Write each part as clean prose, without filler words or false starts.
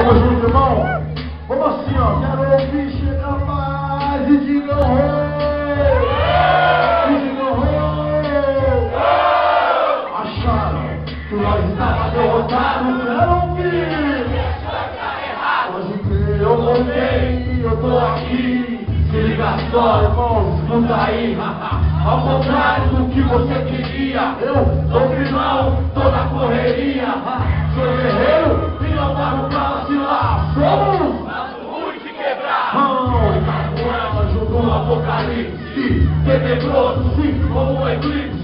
Tamo junto, irmão. Vamos assim, ó. Quero ouvir chegar mais e diga e diga acharam que nós estávamos derrotados. Quero ouvir. Hoje eu voltei, eu tô aqui. Se liga só, irmão, escuta aí. Ao contrário do que você queria, eu tô final, tô na correria. Sou guerreiro e não paro pra vacilar. Somos ruim de quebrar. Itapuã junto no apocalipse, tenebroso sim, como um eclipse.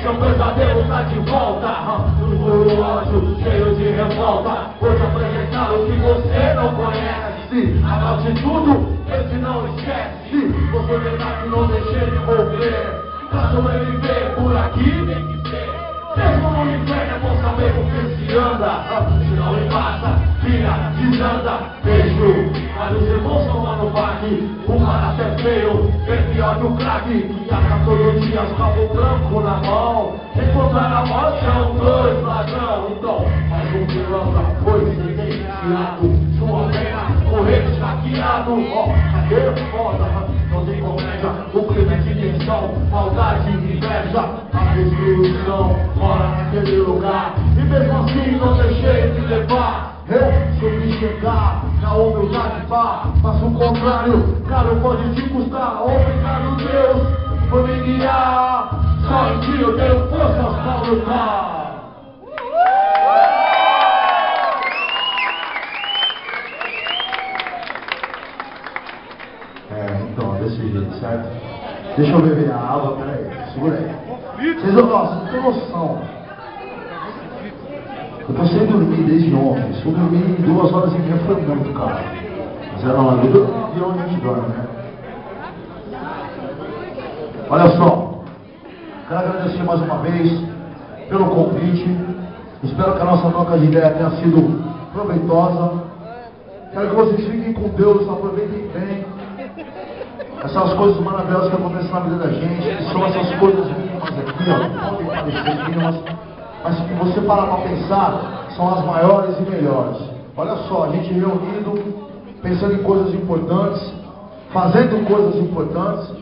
Seu pesadelo tá de volta. Tudo ódio, cheio de revolta. Vou te apresentar o que você não conhece. Anote tudo, esse não esquece. Você verá que não deixei de envolver. Pra sobreviver por aqui tem que ser. Mesmo no inferno é bom saber com quem se anda. Se não embaça, vira, desanda. Beijo, vários irmãos são lá no parque. O cara até feio, bem pior que o craque. Que ata todo dia os cabos brancos na mão. Encontrar a morte é um dois ladrão. Então, faz um pilantra, foi silenciado. Sua pena, correr esfaqueado. Cadê foda? Não tem comédia, o crime é de tensão, maldade e inveja. A destruição mora naquele lugar. E mesmo assim não deixei de levar. Eu soube chegar na humildade, pá. Faço o contrário, caro pode te custar. Obrigado Deus por me guiar. Só em ti eu tenho forças pra lutar. Então, desse jeito, certo? Deixa eu beber a água, peraí, segura aí. Vocês não têm noção. Eu tô sem dormir desde ontem. Se eu dormir 2 horas e meia foi muito, cara. Mas era uma vida de onde a gente dorme, né? Olha só. Quero agradecer mais uma vez pelo convite. Espero que a nossa troca de ideia tenha sido proveitosa. Quero que vocês fiquem com Deus, aproveitem bem essas coisas maravilhosas que acontecem na vida da gente, que são essas coisas mínimas aqui, ó, podem parecer mínimas, mas que você parar para pensar, são as maiores e melhores. Olha só, a gente reunido, pensando em coisas importantes, fazendo coisas importantes,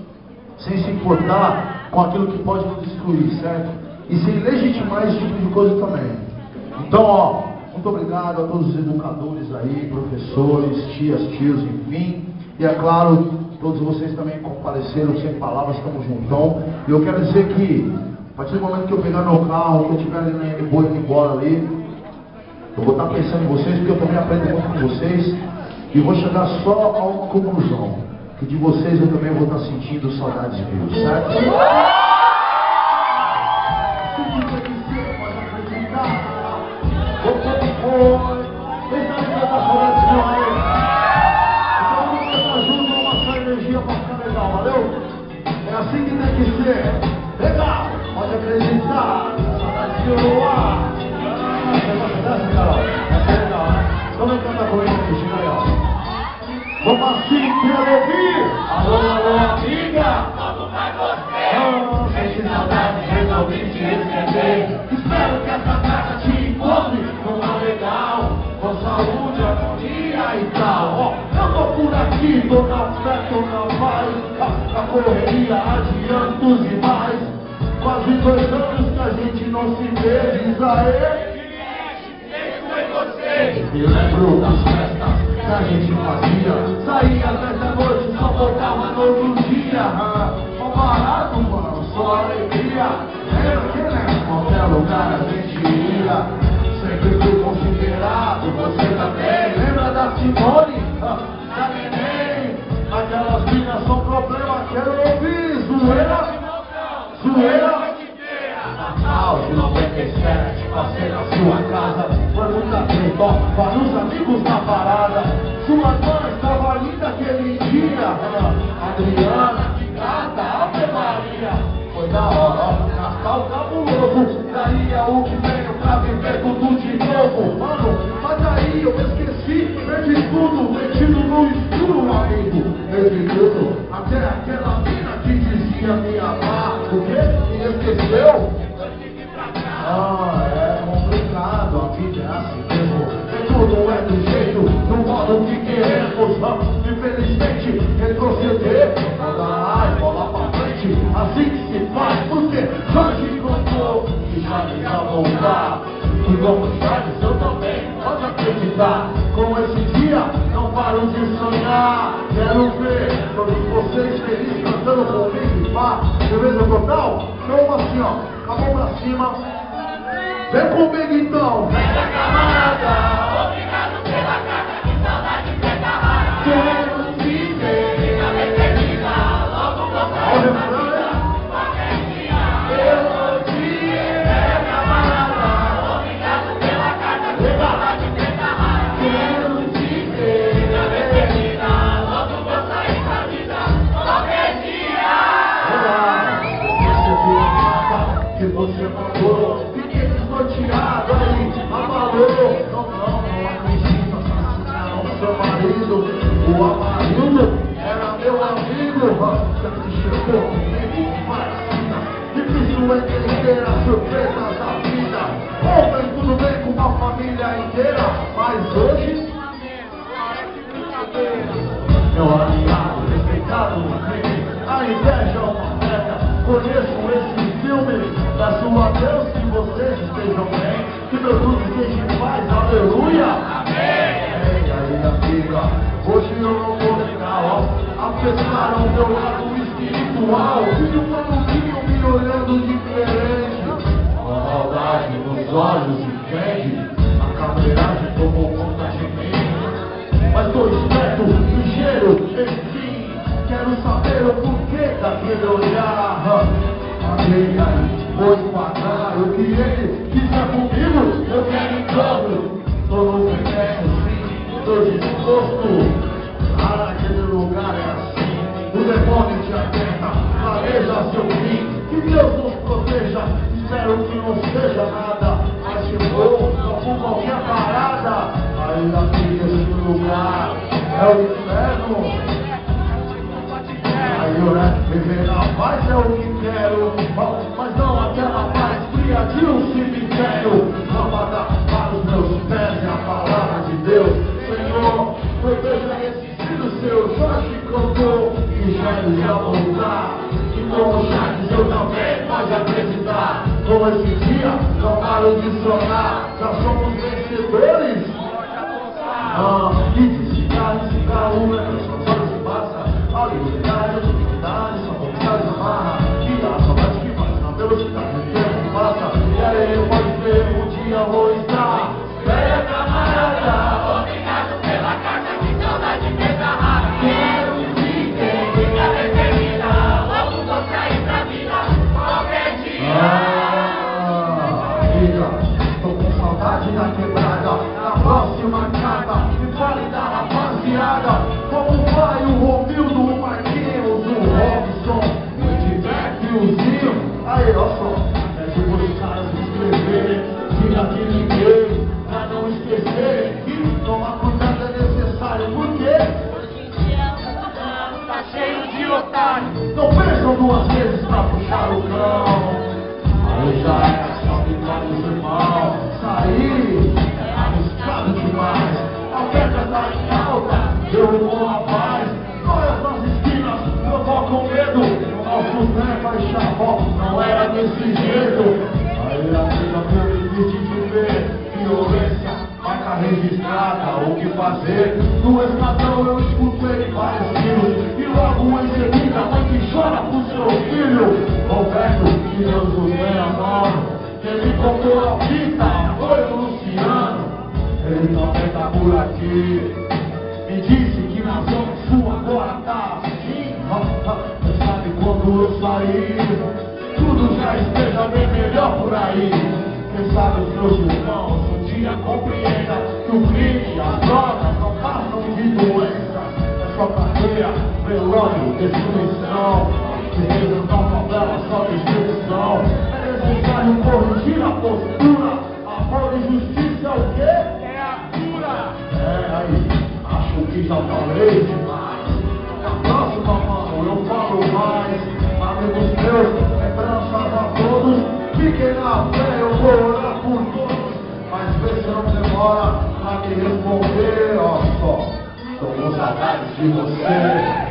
sem se importar com aquilo que pode nos destruir, certo? E sem legitimar esse tipo de coisa também. Então, ó, muito obrigado a todos os educadores aí, professores, tias, tios, enfim, e é claro, todos vocês também compareceram sem palavras, estamos juntão. E eu quero dizer que, a partir do momento que eu pegar meu carro, que eu estiver indo embora ali, eu vou estar pensando em vocês, porque eu também aprendo muito com vocês. E vou chegar só a uma conclusão, que de vocês eu também vou estar sentindo saudades meus, certo? Valeu? É assim que tem que ser. Legal, pode acreditar. Saudade de Uruá. Você gosta dessa, Carol? Essa é legal, né? Então vem cantar comigo aqui, chega aí, ó. Vamos assim, quero ouvir. Alô, alô, amiga. Como vai você? Sente saudade, resolvi te esquecer. Espero que essa carta te encontre numa legal, com saúde, harmonia e tal. Ó, eu tô por aqui, tô na fé, tô na paz. A correria adiantos demais. Quase 2 anos que a gente não se vê. Diz aê, quem foi você? Me lembro das festas que a gente fazia. Saía até da noite, só voltava no outro dia. Só barato, mano, só alegria. Lembra que lembra? Qualquer lugar a gente ia. Sempre fui considerado, você também. Lembra da Simone? Da Neném? Aquelas filhas são problema, quero ouvir. Zoeira? Zoeira? Natal de 97, passei na sua casa. Foi muita treta, vários amigos na parada. Sua mãe estava linda aquele dia. Adriana, gata, Ave Maria. Foi da hora, Natal cabuloso. Daí é o que veio pra viver tudo de novo. Mano, mas aí eu esqueci, perdi tudo, metido no escuro, amigo. Perdi tudo, até aquela mina que dizia me amar. O quê? Me esqueceu? Ah, é complicado, a vida é assim mesmo. É tudo emoção. Infelizmente, retroceder, não dá mais, bola pra frente. Assim que se faz, porque Jorge contou que Charles ia voltar. E como Charles, eu também, pode acreditar. Com esse dia, não paro de sonhar. Quero ver todos vocês felizes cantando comigo e pá. Beleza total? Então assim, ó, com a mão pra cima. Vem comigo então. Velha camarada, obrigado pela carta, que saudade preta rara. Quero te ver. Fica bem perdida, logo vou sair da vida. Qualquer dia, Eu vou te ver. velha camarada, obrigado pela carta, que saudade preta rara. Quero te ver. Fica bem perdida, logo vou sair da vida. Qualquer dia. Que você mandou, fiquei desnorteado aí, abalou. Não acredito, assassinaram seu marido. O Amarildo era meu amigo. Sempre chegou comigo, vacina. Difícil entender as surpresas da vida. Ontem tudo bem com uma família inteira, mas hoje meu aliado, respeitado no crime, a inveja é uma pedra. Conheço esse filme, peço a Deus que vocês estejam bem, que meu tudo esteja em paz, aleluia. Amém. E aí, amiga, hoje eu não vou negar, ó, apesar do meu lado espiritual, vi um maluquinho me olhando diferente, com maldade nos olhos entende, a cabeiragem tomou conta de mim, mas tô esperto, ligeiro, enfim, quero saber o porquê daquele olhar. Amiga, vou pagar o que ele quiser comigo, eu quero em dobro. Tô no veneno, sim, tô disposto. Aquele lugar é assim, o demônio te aperta, planeja seu fim. Que Deus nos proteja, espero que não seja nada, mas se for, não por qualquer parada. Aí amiga, esse lugar é o inferno. Aí eu, viver na paz é o que quero, mas não aquela paz fria de um cemitério. Lâmpada para os meus pés é a palavra de Deus. Senhor, proteja esse filho seu. Jorge cantou que Charles ia voltar, e como Charles eu também pode acreditar. Com esse dia não paro de sonhar, já somos vencedores. E de cigarro em cigarro é que só se passa. A liberdade, a dificuldade, só vontade amarra. E a saudade que faz na velocidade do tempo passa. E aí pode ver, um dia eu vou estar. Velha camarada, obrigado pela carta, que saudade preta rara. Quero te ver. Fica bem perdida, logo vou sair da vida. Qualquer dia. Amiga, tô com saudade da quebrada. Na próxima carta, me fale da rapaziada. Como vai o Romildo, o Marquinhos, o Robson, o Edberto e o Zinho? Aí, ó só, pede pros caras escreverem, diga que liguei, pra não esquecer que tomar cuidado é necessário, porque Hoje em dia tá cheio de otário. não pensam duas vezes pra puxar o cão. Aí já é salve para os irmãos, sair é arriscado demais, a pedra tá em alta. Eu vou a paz, olha nas esquinas, eu vou com medo. O nosso Zé vai chavó, não era desse jeito. Aí a vida foi difícil de ver, violência, marca registrada, o que fazer? No escadão eu escutei vários tiros, e logo em seguida a mãe que chora pro seu filho. Roberto, que Deus os tenha, mano, quem me contou a fita foi o Luciano, ele também tá por aqui. Me disse que na zona sul agora tá assim. Mas sabe quando eu sair, tudo já esteja bem melhor por aí. Quem sabe os meus irmãos um dia compreendam que o crime e as drogas não passam de doença. É só cadeia, velório, destruição. Se resolver uma favela, só destruição. É necessário corrigir a postura. Amor e justiça é o quê? É a cura. É aí. Acho que já falei demais. Na próxima, mano, eu falo mais. Amigos meus, lembranças a todos. Fiquem na fé, eu vou orar por todos. Mas vê se não demora a me responder, ó só. Somos saudades de você.